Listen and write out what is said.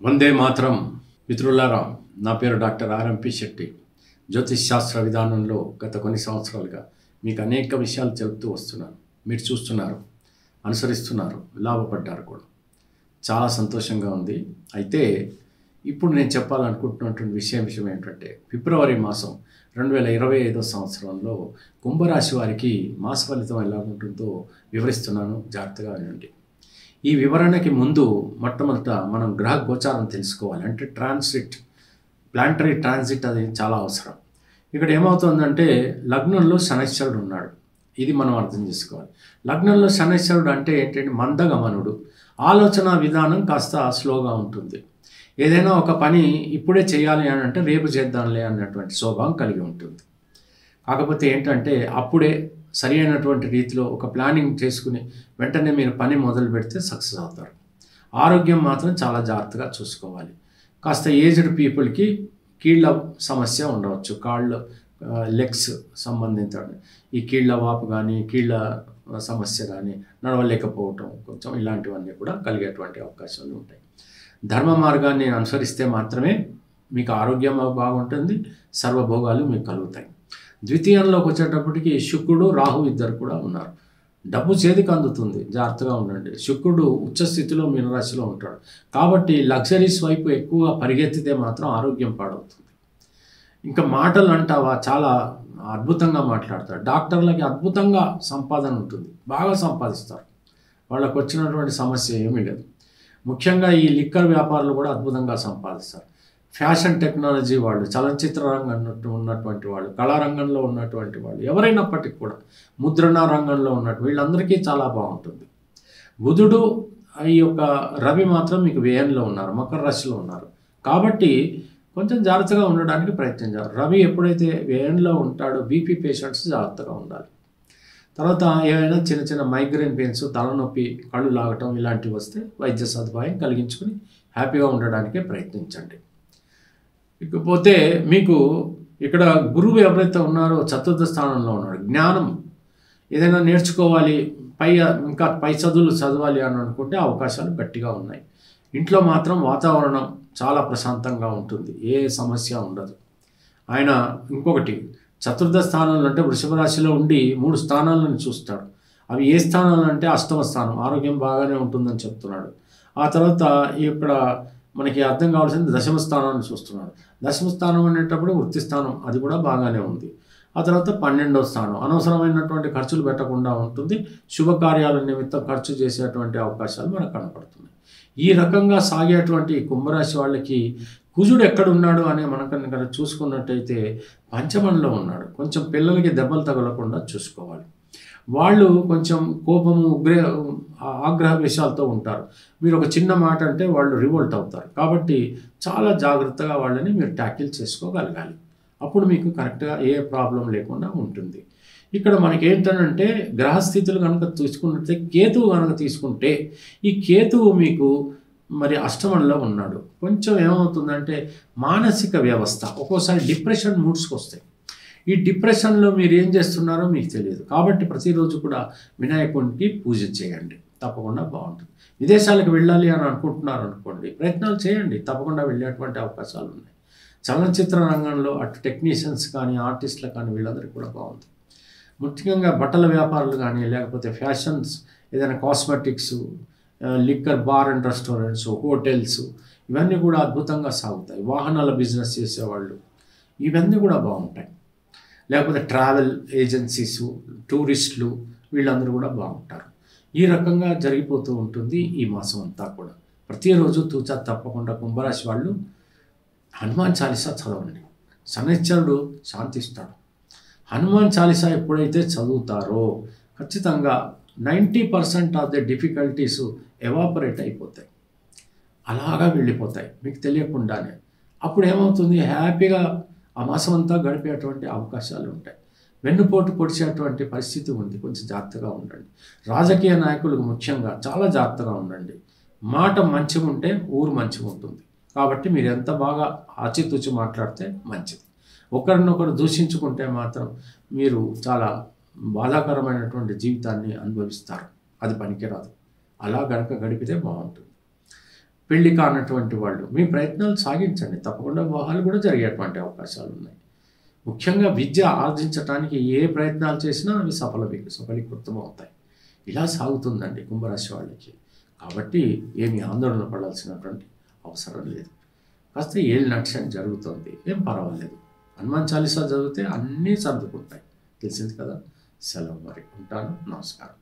వందే మాతరం. మిత్రులారా, నా పేరు డాక్టర్ ఆర్ఎంపి శెట్టి. జ్యోతిష్ శాస్త్ర విధానంలో గత కొన్ని సంవత్సరాలుగా మీకు అనేక విషయాలు తెలుపుతూ వస్తున్నాను. మీరు చూస్తున్నారు, అనుసరిస్తున్నారు, లాభపడ్డారు కూడా. చాలా సంతోషంగా ఉంది. అయితే ఇప్పుడు నేను చెప్పాలనుకుంటున్నటువంటి విషయం ఏంటంటే, ఫిబ్రవరి మాసం 2025 సంవత్సరంలో కుంభరాశి వారికి మాస ఫలితం ఎలా ఉంటుందో వివరిస్తున్నాను. జాగ్రత్తగా వినండి. ఈ వివరణకి ముందు మొట్టమొదట మనం గ్రహ గోచారం తెలుసుకోవాలి. అంటే ప్లానటరీ ట్రాన్సిట్ అది చాలా అవసరం. ఇక్కడ ఏమవుతుందంటే, లగ్నంలో శనైశ్వరుడు ఉన్నాడు. ఇది మనం అర్థం చేసుకోవాలి. లగ్నంలో శనైశ్వరుడు అంటే ఏంటంటే మందగమనుడు. ఆలోచన విధానం కాస్త స్లోగా ఉంటుంది. ఏదైనా ఒక పని ఇప్పుడే చేయాలి అని అంటే రేపు చేద్దాంలే అన్నటువంటి స్వభావం కలిగి ఉంటుంది. కాకపోతే ఏంటంటే, అప్పుడే సరి అయినటువంటి రీతిలో ఒక ప్లానింగ్ చేసుకుని వెంటనే మీరు పని మొదలు పెడితే సక్సెస్ అవుతారు. ఆరోగ్యం మాత్రం చాలా జాగ్రత్తగా చూసుకోవాలి. కాస్త ఏజ్డ్ పీపుల్కి కీళ్ళ సమస్య ఉండవచ్చు. కాళ్ళు, లెగ్స్ సంబంధిత ఈ కీళ్ళ వాపు కానీ, కీళ్ళ సమస్య కానీ, నడవలేకపోవటం కొంచెం ఇలాంటివన్నీ కూడా కలిగేటువంటి అవకాశాలు ఉంటాయి. ధర్మ మార్గాన్ని అనుసరిస్తే మాత్రమే మీకు ఆరోగ్యం బాగుంటుంది, సర్వభోగాలు మీకు కలుగుతాయి. ద్వితీయంలోకి వచ్చేటప్పటికి శుక్రుడు, రాహు ఇద్దరు కూడా ఉన్నారు. డబ్బు చేతికి అందుతుంది, జాగ్రత్తగా ఉండండి. శుక్రుడు ఉచ్చస్థితిలో మీనరాశిలో ఉంటాడు. కాబట్టి లగ్జరీస్ వైపు ఎక్కువ పరిగెత్తితే మాత్రం ఆరోగ్యం పాడవుతుంది. ఇంకా మాటలు అంటావా, చాలా అద్భుతంగా మాట్లాడతారు. డాక్టర్లకి అద్భుతంగా సంపాదన ఉంటుంది, బాగా సంపాదిస్తారు. వాళ్ళకు వచ్చినటువంటి సమస్య ఏమీ లేదు. ముఖ్యంగా ఈ లిక్కర్ వ్యాపారులు కూడా అద్భుతంగా సంపాదిస్తారు. ఫ్యాషన్ టెక్నాలజీ వాళ్ళు, చలనచిత్ర రంగంలో ఉన్నటువంటి వాళ్ళు, కళారంగంలో ఉన్నటువంటి వాళ్ళు, ఎవరైనప్పటికీ కూడా ముద్రణ రంగంలో ఉన్నట్టు వీళ్ళందరికీ చాలా బాగుంటుంది. బుధుడు, ఈ యొక్క రవి మాత్రం మీకు వ్యయంలో ఉన్నారు, మకర రాశిలో ఉన్నారు. కాబట్టి కొంచెం జాగ్రత్తగా ఉండడానికి ప్రయత్నించారు. రవి ఎప్పుడైతే వ్యయంలో ఉంటాడో బీపీ పేషెంట్స్ జాగ్రత్తగా ఉండాలి. తర్వాత ఏమైనా చిన్న చిన్న మైగ్రేన్ పెయిన్స్, తలనొప్పి, కళ్ళు లాగటం ఇలాంటివి వస్తే వైద్య సదుపాయం కలిగించుకుని హ్యాపీగా ఉండడానికే ప్రయత్నించండి. ఇకపోతే మీకు ఇక్కడ గురువు ఎవరైతే ఉన్నారో చతుర్థ స్థానంలో ఉన్నాడు. జ్ఞానం ఏదైనా నేర్చుకోవాలి, ఇంకా పై చదువులు చదవాలి అని అనుకుంటే అవకాశాలు గట్టిగా ఉన్నాయి. ఇంట్లో మాత్రం వాతావరణం చాలా ప్రశాంతంగా ఉంటుంది, ఏ సమస్య ఉండదు. ఆయన ఇంకొకటి చతుర్థ స్థానంలో అంటే వృషభ రాశిలో ఉండి 3 స్థానాలను చూస్తాడు. అవి ఏ స్థానాలు అంటే అష్టమ స్థానం, ఆరోగ్యం బాగానే ఉంటుందని చెప్తున్నాడు. ఆ తర్వాత ఇక్కడ మనకి అర్థం కావాల్సింది దశమ స్థానాన్ని చూస్తున్నాడు. దశమ స్థానం అనేటప్పుడు వృత్తి స్థానం, అది కూడా బాగానే ఉంది. ఆ తర్వాత 12వ స్థానం, అనవసరమైనటువంటి ఖర్చులు పెట్టకుండా ఉంటుంది. శుభకార్యాల నిమిత్తం ఖర్చు చేసేటువంటి అవకాశాలు మనకు కనపడుతున్నాయి. ఈ రకంగా సాగేటువంటి కుంభరాశి వాళ్ళకి కుజుడు ఎక్కడున్నాడు అనే మనం కనుక చూసుకున్నట్టయితే పంచమంలో ఉన్నాడు. కొంచెం పిల్లలకి దెబ్బలు తగలకుండా చూసుకోవాలి. వాళ్ళు కొంచెం కోపము, ఆగ్రహ విషయాలతో ఉంటారు. మీరు ఒక చిన్న మాట అంటే వాళ్ళు రివోల్ట్ అవుతారు. కాబట్టి చాలా జాగ్రత్తగా వాళ్ళని మీరు ట్యాకిల్ చేసుకోగలగాలి. అప్పుడు మీకు కరెక్ట్గా ఏ ప్రాబ్లం లేకుండా ఉంటుంది. ఇక్కడ మనకి ఏంటంటే గ్రహస్థితులు కనుక తీసుకున్నట్లయితే, కేతువు కనుక తీసుకుంటే, ఈ కేతువు మీకు మరి అష్టమంలో ఉన్నాడు. కొంచెం ఏమవుతుందంటే మానసిక వ్యవస్థ ఒక్కోసారి డిప్రెషన్ మూడ్స్కి వస్తాయి. ఈ డిప్రెషన్లో మీరు ఏం చేస్తున్నారో మీకు తెలియదు. కాబట్టి ప్రతిరోజు కూడా వినాయకుడికి పూజ చేయండి, తప్పకుండా బాగుంటుంది. విదేశాలకు వెళ్ళాలి అని అనుకుంటున్నారు అనుకోండి, ప్రయత్నాలు చేయండి, తప్పకుండా వెళ్ళేటువంటి అవకాశాలు ఉన్నాయి. చలనచిత్ర రంగంలో అటు టెక్నీషియన్స్ కానీ, ఆర్టిస్టులు కానీ వీళ్ళందరికీ కూడా బాగుంది. ముఖ్యంగా బట్టల వ్యాపారులు కానీ, లేకపోతే ఫ్యాషన్స్, ఏదైనా cosmetics, liquor bar and restaurants, hotels, ఇవన్నీ కూడా అద్భుతంగా సాగుతాయి. వాహనాల బిజినెస్ చేసేవాళ్ళు, ఇవన్నీ కూడా బాగుంటాయి. లేకపోతే ట్రావెల్ ఏజెన్సీస్, టూరిస్టులు, వీళ్ళందరూ కూడా బాగుంటారు. ఈ రకంగా జరిగిపోతూ ఉంటుంది ఈ మాసం అంతా కూడా. ప్రతిరోజు తూచా తప్పకుండా కుంభరాశి వాళ్ళు హనుమాన్ చాలీసా చదవండి. శనైశ్వరుడు శాంతిస్తాడు. హనుమాన్ చాలీసా ఎప్పుడైతే చదువుతారో ఖచ్చితంగా 90% ఆఫ్ ద డిఫికల్టీస్ ఎవాపరేట్ అయిపోతాయి, అలాగా వెళ్ళిపోతాయి మీకు తెలియకుండానే. అప్పుడు ఏమవుతుంది, హ్యాపీగా ఆ మాసం అంతా గడిపేటువంటి అవకాశాలు ఉంటాయి. వెన్నుపోటు పొడిచేటువంటి పరిస్థితి ఉంది, కొంచెం జాగ్రత్తగా ఉండండి. రాజకీయ నాయకులకు ముఖ్యంగా చాలా జాగ్రత్తగా ఉండండి. మాట మంచిగా ఉంటే ఊరు మంచిగా ఉంటుంది. కాబట్టి మీరు ఎంత బాగా ఆచితూచి మాట్లాడితే మంచిది. ఒకరినొకరు దూషించుకుంటే మాత్రం మీరు చాలా బాధాకరమైనటువంటి జీవితాన్ని అనుభవిస్తారు. అది పనికిరాదు. అలా గనక గడిపితే బాగుంటుంది. పెళ్లి కానటువంటి వాళ్ళు మీ ప్రయత్నాలు సాగించండి. తప్పకుండా వివాహాలు కూడా జరిగేటువంటి అవకాశాలు ఉన్నాయి. ముఖ్యంగా విద్య ఆర్జించడానికి ఏ ప్రయత్నాలు చేసినా అవి సఫలీకృతం అవుతాయి. ఇలా సాగుతుందండి కుంభరాశి వాళ్ళకి. కాబట్టి ఏమి ఆందోళన పడాల్సినటువంటి అవసరం లేదు. కాస్త ఏళ్ళు నడిచిన జరుగుతుంది, ఏం పర్వాలేదు. హనుమాన్ చాలీసా చదివితే అన్నీ సర్దుకుంటాయి. తెలిసింది కదా. సెలవు మరి, ఉంటాను. నమస్కారం.